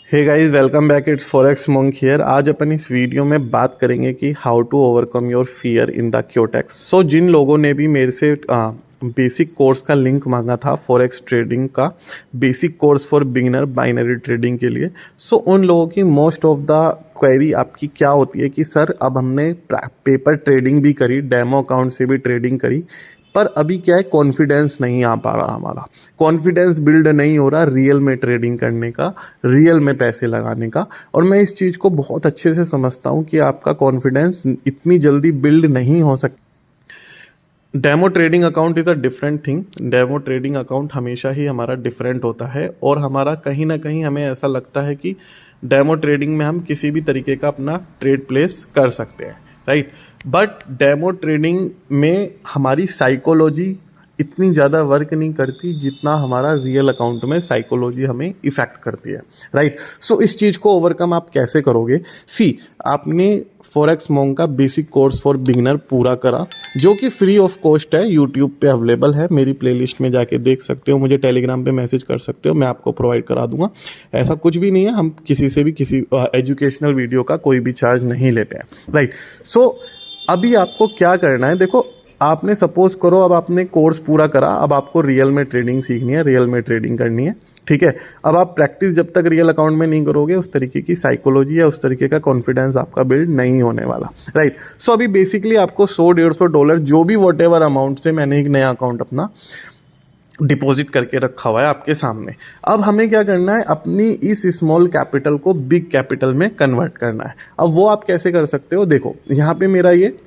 Hey guys, welcome back. It's forex monk here. आज अपन इस वीडियो में बात करेंगे कि how to overcome your fear in the Quotex. So जिन लोगों ने भी मेरे से बेसिक कोर्स का लिंक मांगा था, फॉरेक्स ट्रेडिंग का basic course for beginner binary trading के लिए, सो उन लोगों की मोस्ट ऑफ द क्वेरी आपकी क्या होती है कि सर अब हमने पेपर ट्रेडिंग भी करी, डेमो अकाउंट से भी ट्रेडिंग करी, पर अभी क्या है, कॉन्फिडेंस नहीं आ पा रहा, हमारा कॉन्फिडेंस बिल्ड नहीं हो रहा रियल में ट्रेडिंग करने का, रियल में पैसे लगाने का। और मैं इस चीज़ को बहुत अच्छे से समझता हूँ कि आपका कॉन्फिडेंस इतनी जल्दी बिल्ड नहीं हो सकता। Demo trading account is a different thing. Demo trading account हमेशा ही हमारा डिफरेंट होता है और हमारा कहीं ना कहीं हमें ऐसा लगता है कि डेमो ट्रेडिंग में हम किसी भी तरीके का अपना ट्रेड प्लेस कर सकते हैं, राइट। बट डेमो ट्रेडिंग में हमारी साइकोलॉजी इतनी ज़्यादा वर्क नहीं करती जितना हमारा रियल अकाउंट में साइकोलॉजी हमें इफ़ेक्ट करती है, राइट। सो इस चीज़ को ओवरकम आप कैसे करोगे? आपने फॉरेक्स मॉन्क का बेसिक कोर्स फॉर बिगिनर पूरा करा, जो कि फ्री ऑफ कॉस्ट है, यूट्यूब पे अवेलेबल है, मेरी प्लेलिस्ट में जाके देख सकते हो, मुझे टेलीग्राम पे मैसेज कर सकते हो, मैं आपको प्रोवाइड करा दूंगा। ऐसा कुछ भी नहीं है, हम किसी से भी किसी एजुकेशनल वीडियो का कोई भी चार्ज नहीं लेते हैं, राइट। सो अभी आपको क्या करना है, देखो, आपने सपोज करो अब आपने कोर्स पूरा करा, अब आपको रियल में ट्रेडिंग सीखनी है, रियल में ट्रेडिंग करनी है, ठीक है। अब आप प्रैक्टिस जब तक रियल अकाउंट में नहीं करोगे, उस तरीके की साइकोलॉजी या उस तरीके का कॉन्फिडेंस आपका बिल्ड नहीं होने वाला, राइट। सो अभी बेसिकली आपको $100-150 जो भी वॉट एवर अमाउंट से, मैंने एक नया अकाउंट अपना डिपॉजिट करके रखा हुआ है आपके सामने। अब हमें क्या करना है, अपनी इस स्मॉल कैपिटल को बिग कैपिटल में कन्वर्ट करना है। अब वो आप कैसे कर सकते हो? देखो, यहाँ पे मेरा ये,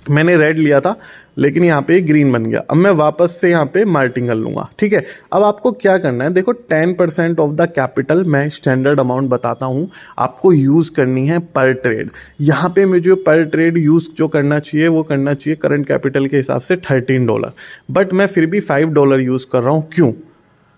मैंने रेड लिया था लेकिन यहाँ पे ग्रीन बन गया। अब मैं वापस से यहाँ पे मार्टिंगल लूँगा, ठीक है। अब आपको क्या करना है, देखो 10% ऑफ द कैपिटल, मैं स्टैंडर्ड अमाउंट बताता हूँ, आपको यूज़ करनी है पर ट्रेड। यहाँ पे मुझे पर ट्रेड यूज़ जो करना चाहिए वो करना चाहिए करंट कैपिटल के हिसाब से $13, बट मैं फिर भी $5 यूज़ कर रहा हूँ। क्यों?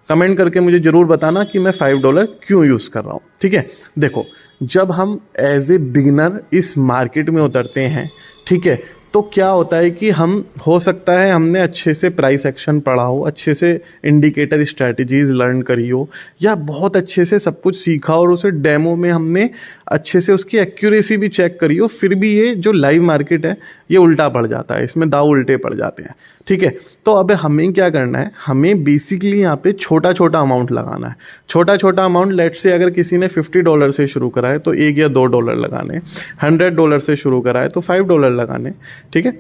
कमेंट करके मुझे ज़रूर बताना कि मैं $5 क्यों यूज़ कर रहा हूँ, ठीक है। देखो, जब हम एज ए बिगिनर इस मार्केट में उतरते हैं, ठीक है, तो क्या होता है कि हम, हो सकता है हमने अच्छे से प्राइस एक्शन पढ़ा हो, अच्छे से इंडिकेटर स्ट्रैटेजीज लर्न करी हो, या बहुत अच्छे से सब कुछ सीखा और उसे डेमो में हमने अच्छे से उसकी एक्यूरेसी भी चेक करी हो, फिर भी ये जो लाइव मार्केट है ये उल्टा पड़ जाता है, इसमें दाव उल्टे पड़ जाते हैं, ठीक है। तो अब हमें क्या करना है, हमें बेसिकली यहाँ पे छोटा छोटा अमाउंट लगाना है। छोटा छोटा अमाउंट, लेट से अगर किसी ने $50 से शुरू करा है तो $1 या $2 लगाने, $100 से शुरू करा है तो $5 लगाने, ठीक है।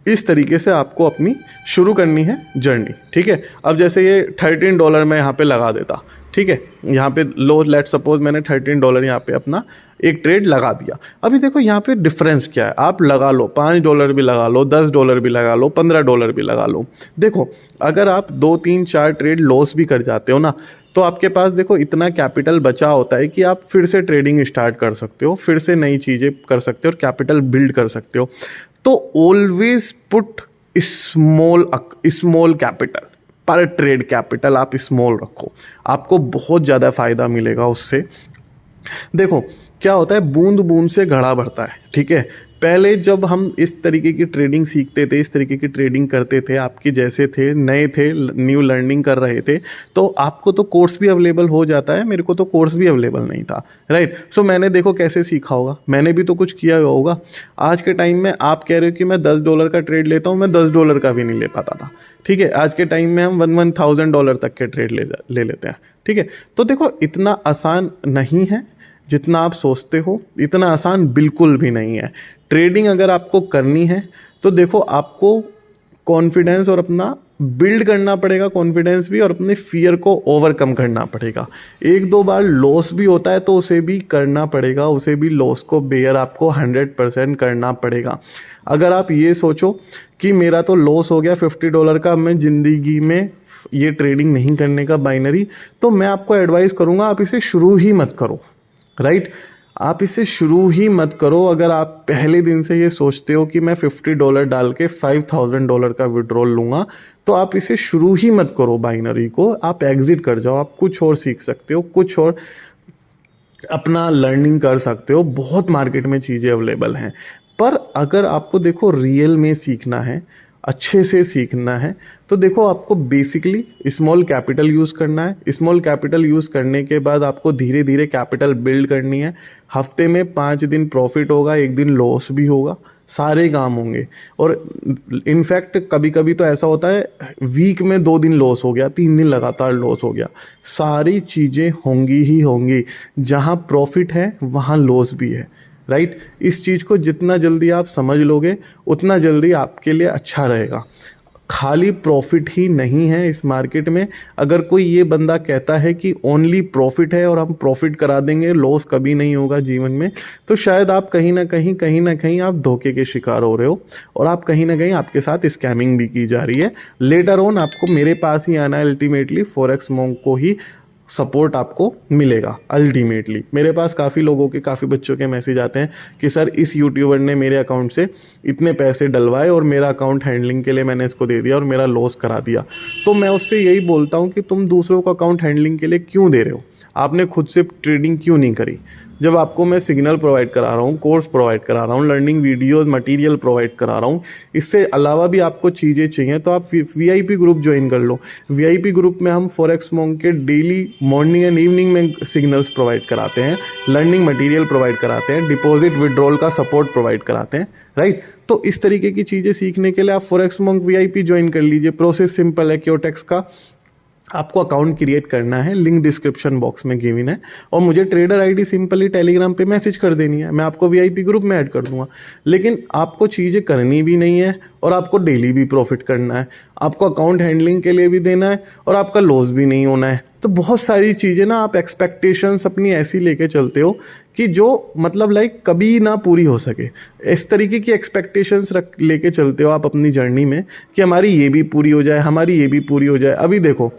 इस तरीके से आपको अपनी शुरू करनी है जर्नी, ठीक है। अब जैसे ये $13 मैं यहाँ पे लगा देता, ठीक है, यहाँ पे लो, लेट सपोज मैंने $13 यहाँ पे अपना एक ट्रेड लगा दिया। अभी देखो यहाँ पे डिफरेंस क्या है, आप लगा लो, $5 भी लगा लो, $10 भी लगा लो, $15 भी लगा लो। देखो, अगर आप 2-3-4 ट्रेड लॉस भी कर जाते हो ना, तो आपके पास देखो इतना कैपिटल बचा होता है कि आप फिर से ट्रेडिंग स्टार्ट कर सकते हो, फिर से नई चीज़ें कर सकते हो और कैपिटल बिल्ड कर सकते हो। तो ऑलवेज पुट स्मॉल कैपिटल, पर ट्रेड कैपिटल आप स्मॉल रखो, आपको बहुत ज़्यादा फायदा मिलेगा उससे। देखो क्या होता है, बूंद बूंद से घड़ा भरता है, ठीक है। पहले जब हम इस तरीके की ट्रेडिंग सीखते थे, इस तरीके की ट्रेडिंग करते थे, आपके जैसे थे, नए थे, न्यू लर्निंग कर रहे थे, तो आपको तो कोर्स भी अवेलेबल हो जाता है, मेरे को तो कोर्स भी अवेलेबल नहीं था, राइट। सो मैंने देखो कैसे सीखा होगा, मैंने भी तो कुछ किया होगा। आज के टाइम में आप कह रहे हो कि मैं $10 का ट्रेड लेता हूँ, मैं $10 का भी नहीं ले पाता था, ठीक है। आज के टाइम में हम $1,000 तक के ट्रेड ले लेते हैं, ठीक है। तो देखो, इतना आसान नहीं है जितना आप सोचते हो, इतना आसान बिल्कुल भी नहीं है। ट्रेडिंग अगर आपको करनी है तो देखो, आपको कॉन्फिडेंस और अपना बिल्ड करना पड़ेगा, कॉन्फिडेंस भी, और अपने फियर को ओवरकम करना पड़ेगा। 1-2 बार लॉस भी होता है तो उसे भी करना पड़ेगा, उसे भी लॉस को बेयर आपको 100% करना पड़ेगा। अगर आप ये सोचो कि मेरा तो लॉस हो गया $50 का, मैं ज़िंदगी में ये ट्रेडिंग नहीं करने का बाइनरी, तो मैं आपको एडवाइस करूँगा आप इसे शुरू ही मत करो, राइट। आप इसे शुरू ही मत करो। अगर आप पहले दिन से ये सोचते हो कि मैं $50 डाल के $5,000 का विड्रॉल लूँगा, तो आप इसे शुरू ही मत करो बाइनरी को, आप एग्जिट कर जाओ। आप कुछ और सीख सकते हो, कुछ और अपना लर्निंग कर सकते हो, बहुत मार्केट में चीज़ें अवेलेबल हैं। पर अगर आपको देखो रियल में सीखना है अच्छे से सीखना है तो देखो आपको बेसिकली स्मॉल कैपिटल यूज़ करना है। स्मॉल कैपिटल यूज़ करने के बाद आपको धीरे धीरे कैपिटल बिल्ड करनी है। हफ्ते में 5 दिन प्रॉफिट होगा, 1 दिन लॉस भी होगा, सारे काम होंगे। और इनफैक्ट कभी कभी तो ऐसा होता है वीक में 2 दिन लॉस हो गया, 3 दिन लगातार लॉस हो गया। सारी चीज़ें होंगी ही होंगी, जहाँ प्रॉफिट है वहाँ लॉस भी है, राइट। इस चीज़ को जितना जल्दी आप समझ लोगे उतना जल्दी आपके लिए अच्छा रहेगा। खाली प्रॉफिट ही नहीं है इस मार्केट में। अगर कोई ये बंदा कहता है कि ओनली प्रॉफिट है और हम प्रॉफिट करा देंगे, लॉस कभी नहीं होगा जीवन में, तो शायद आप कहीं ना कहीं आप धोखे के शिकार हो रहे हो और आप कहीं ना कहीं आपके साथ स्कैमिंग भी की जा रही है। लेटर ऑन आपको मेरे पास ही आना है, अल्टीमेटली फॉरेक्स मोंक को ही सपोर्ट आपको मिलेगा। अल्टीमेटली मेरे पास काफ़ी लोगों के, काफ़ी बच्चों के मैसेज आते हैं कि सर इस यूट्यूबर ने मेरे अकाउंट से इतने पैसे डलवाए और मेरा अकाउंट हैंडलिंग के लिए मैंने इसको दे दिया और मेरा लॉस करा दिया। तो मैं उससे यही बोलता हूँ कि तुम दूसरों को अकाउंट हैंडलिंग के लिए क्यों दे रहे हो? आपने खुद से ट्रेडिंग क्यों नहीं करी? जब आपको मैं सिग्नल प्रोवाइड करा रहा हूँ, कोर्स प्रोवाइड करा रहा हूँ, लर्निंग वीडियोस मटेरियल प्रोवाइड करा रहा हूँ, इससे अलावा भी आपको चीज़ें चाहिए तो आप वीआईपी ग्रुप ज्वाइन कर लो। वीआईपी ग्रुप में हम फॉरेक्स मोंक के डेली मॉर्निंग एंड इवनिंग में सिग्नल्स प्रोवाइड कराते हैं, लर्निंग मटेरियल प्रोवाइड कराते हैं, डिपॉजिट विड्रॉल का सपोर्ट प्रोवाइड कराते हैं, राइट। तो इस तरीके की चीज़ें सीखने के लिए आप फॉरेक्स मोंक वीआईपी ज्वाइन कर लीजिए। प्रोसेस सिंपल है, क्योटेक्स का आपको अकाउंट क्रिएट करना है, लिंक डिस्क्रिप्शन बॉक्स में गिवन है, और मुझे ट्रेडर आईडी सिंपली टेलीग्राम पे मैसेज कर देनी है, मैं आपको वीआईपी ग्रुप में ऐड कर दूंगा। लेकिन आपको चीज़ें करनी भी नहीं है और आपको डेली भी प्रॉफिट करना है, आपको अकाउंट हैंडलिंग के लिए भी देना है और आपका लॉस भी नहीं होना है। तो बहुत सारी चीज़ें ना आप एक्सपेक्टेशंस अपनी ऐसी लेके चलते हो कि जो मतलब लाइक कभी ना पूरी हो सके। इस तरीके की एक्सपेक्टेशंस रख लेके चलते हो आप अपनी जर्नी में कि हमारी ये भी पूरी हो जाए, हमारी ये भी पूरी हो जाए। अभी देखो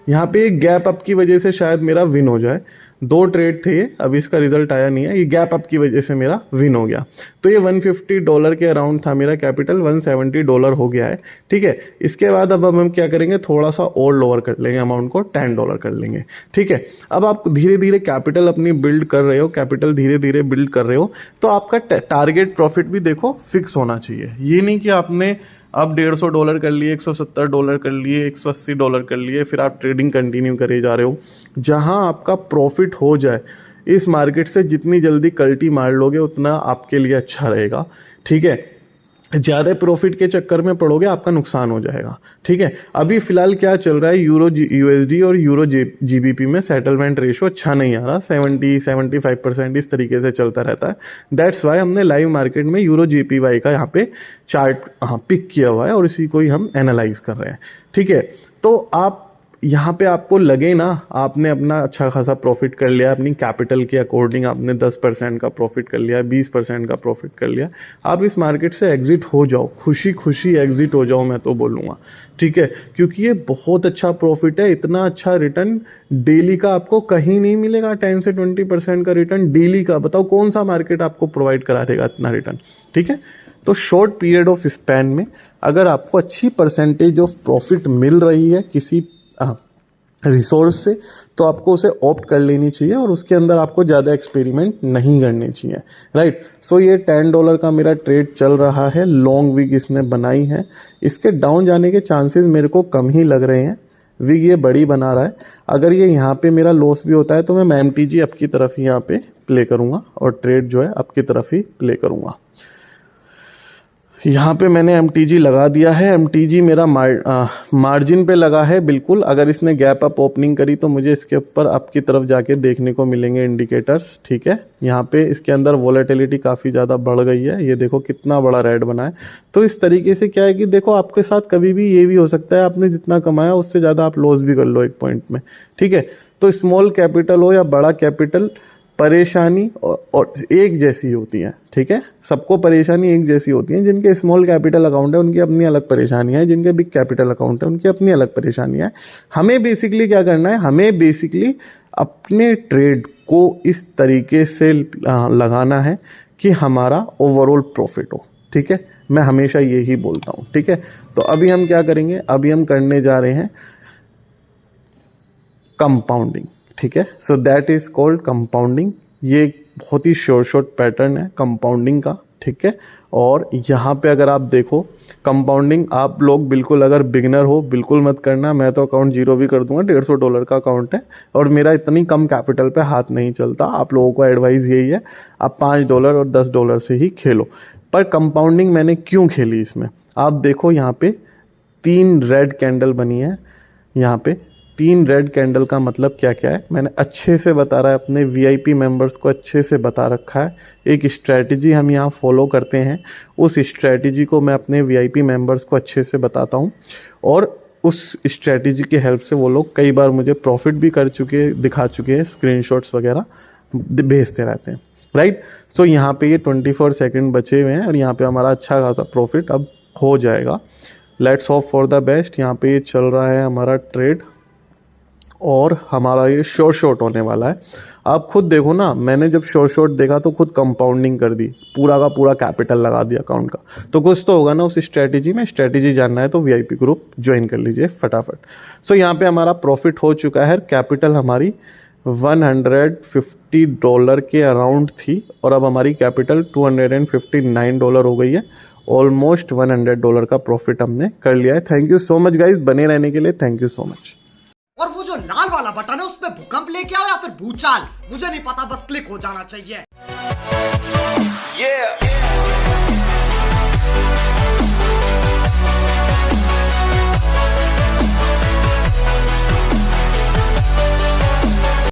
यहाँ पे एक गैप अप की वजह से शायद मेरा विन हो जाए, 2 ट्रेड थे ये, अभी इसका रिजल्ट आया नहीं है, ये गैप अप की वजह से मेरा विन हो गया। तो ये $150 के अराउंड था मेरा कैपिटल, $170 हो गया है, ठीक है। इसके बाद अब हम क्या करेंगे, थोड़ा सा और लोअर कर लेंगे अमाउंट को, $10 कर लेंगे, ठीक है। अब आप धीरे धीरे कैपिटल अपनी बिल्ड कर रहे हो, कैपिटल धीरे धीरे बिल्ड कर रहे हो, तो आपका टारगेट प्रॉफिट भी देखो फिक्स होना चाहिए। ये नहीं कि आपने अब $150 कर लिए, $170 कर लिए, $180 कर लिए, फिर आप ट्रेडिंग कंटिन्यू करे जा रहे हो। जहां आपका प्रॉफिट हो जाए, इस मार्केट से जितनी जल्दी कल्टी मार लोगे उतना आपके लिए अच्छा रहेगा, ठीक है। ज़्यादा प्रॉफिट के चक्कर में पड़ोगे आपका नुकसान हो जाएगा, ठीक है। अभी फिलहाल क्या चल रहा है, यूरो यूएसडी और यूरो जीबीपी में सेटलमेंट रेशो अच्छा नहीं आ रहा, 70-75% इस तरीके से चलता रहता है। दैट्स वाई हमने लाइव मार्केट में यूरो जीपीवाई का यहाँ पे चार्ट पिक किया हुआ है और इसी को ही हम एनालाइज कर रहे हैं, ठीक है। तो आप यहाँ पे आपको लगे ना आपने अपना अच्छा खासा प्रॉफिट कर लिया, अपनी कैपिटल के अकॉर्डिंग आपने 10% का प्रॉफिट कर लिया, 20% का प्रॉफिट कर लिया, आप इस मार्केट से एग्जिट हो जाओ, खुशी खुशी एग्जिट हो जाओ, मैं तो बोलूँगा, ठीक है। क्योंकि ये बहुत अच्छा प्रॉफिट है, इतना अच्छा रिटर्न डेली का आपको कहीं नहीं मिलेगा। 10 से 20% का रिटर्न डेली का, बताओ कौन सा मार्केट आपको प्रोवाइड करा देगा इतना रिटर्न, ठीक है। तो शॉर्ट पीरियड ऑफ स्पैन में अगर आपको अच्छी परसेंटेज ऑफ प्रॉफिट मिल रही है किसी रिसोर्स से, तो आपको उसे ऑप्ट कर लेनी चाहिए और उसके अंदर आपको ज़्यादा एक्सपेरिमेंट नहीं करने चाहिए, राइट। सो ये $10 का मेरा ट्रेड चल रहा है, लॉन्ग विग इसने बनाई है, इसके डाउन जाने के चांसेस मेरे को कम ही लग रहे हैं। विग ये बड़ी बना रहा है, अगर ये यहाँ पे मेरा लॉस भी होता है तो मैं MTG अप की तरफ ही यहाँ पे प्ले करूँगा और ट्रेड जो है अप की तरफ ही प्ले करूँगा। यहाँ पे मैंने MTG लगा दिया है, MTG मेरा मार्जिन पे लगा है बिल्कुल। अगर इसने गैप अप ओपनिंग करी तो मुझे इसके ऊपर अप की तरफ जाके देखने को मिलेंगे इंडिकेटर्स, ठीक है। यहाँ पे इसके अंदर वॉलेटिलिटी काफ़ी ज़्यादा बढ़ गई है, ये देखो कितना बड़ा रेड बना है। तो इस तरीके से क्या है कि देखो आपके साथ कभी भी ये भी हो सकता है आपने जितना कमाया उससे ज़्यादा आप लॉस भी कर लो एक पॉइंट में, ठीक है। तो स्मॉल कैपिटल हो या बड़ा कैपिटल, परेशानी और एक जैसी होती है, ठीक है। सबको परेशानी एक जैसी होती है। जिनके स्मॉल कैपिटल अकाउंट है उनकी अपनी अलग परेशानियां है, जिनके बिग कैपिटल अकाउंट है उनकी अपनी अलग परेशानियां है। हमें बेसिकली क्या करना है, हमें बेसिकली अपने ट्रेड को इस तरीके से लगाना है कि हमारा ओवरऑल प्रॉफिट हो, ठीक है। मैं हमेशा यही बोलता हूँ, ठीक है। तो अभी हम क्या करेंगे, अभी हम करने जा रहे हैं कंपाउंडिंग, ठीक है। So that is called compounding. ये बहुत ही शॉर्ट पैटर्न है कंपाउंडिंग का, ठीक है। और यहाँ पे अगर आप देखो कंपाउंडिंग, आप लोग बिल्कुल अगर बिगनर हो बिल्कुल मत करना, मैं तो अकाउंट जीरो भी कर दूंगा, $150 का अकाउंट है और मेरा इतनी कम कैपिटल पे हाथ नहीं चलता। आप लोगों को एडवाइस यही है, आप $5 और $10 से ही खेलो। पर कंपाउंडिंग मैंने क्यों खेली इसमें, आप देखो यहाँ पे 3 रेड कैंडल बनी है। यहाँ पे 3 रेड कैंडल का मतलब क्या क्या है मैंने अच्छे से बता रहा है, अपने VIP मेंबर्स को अच्छे से बता रखा है। एक स्ट्रैटेजी हम यहाँ फॉलो करते हैं, उस स्ट्रैटेजी को मैं अपने VIP मेंबर्स को अच्छे से बताता हूँ और उस स्ट्रैटेजी की हेल्प से वो लोग कई बार मुझे प्रॉफिट भी कर चुके, दिखा चुके हैं, स्क्रीनशॉट्स वगैरह भेजते रहते हैं, राइट। सो यहाँ पे ये 24 सेकंड बचे हुए हैं और यहाँ पे हमारा अच्छा खासा प्रॉफिट अब हो जाएगा। Let's hope for the best. यहाँ पे ये चल रहा है हमारा ट्रेड और हमारा ये शॉर्ट होने वाला है। आप खुद देखो ना, मैंने जब शॉर्ट देखा तो खुद कंपाउंडिंग कर दी, पूरा का पूरा कैपिटल लगा दिया अकाउंट का, तो कुछ तो होगा ना उस स्ट्रैटेजी में। स्ट्रैटेजी जानना है तो VIP ग्रुप ज्वाइन कर लीजिए फटाफट। सो यहाँ पे हमारा प्रॉफिट हो चुका है, कैपिटल हमारी $150 के अराउंड थी और अब हमारी कैपिटल $259 हो गई है। ऑलमोस्ट $100 का प्रॉफिट हमने कर लिया है। Thank you so much guys, बने रहने के लिए थैंक यू सो मच। और वो जो लाल वाला बटन है उस पे भूकंप लेके आओ या फिर भूचाल, मुझे नहीं पता, बस क्लिक हो जाना चाहिए।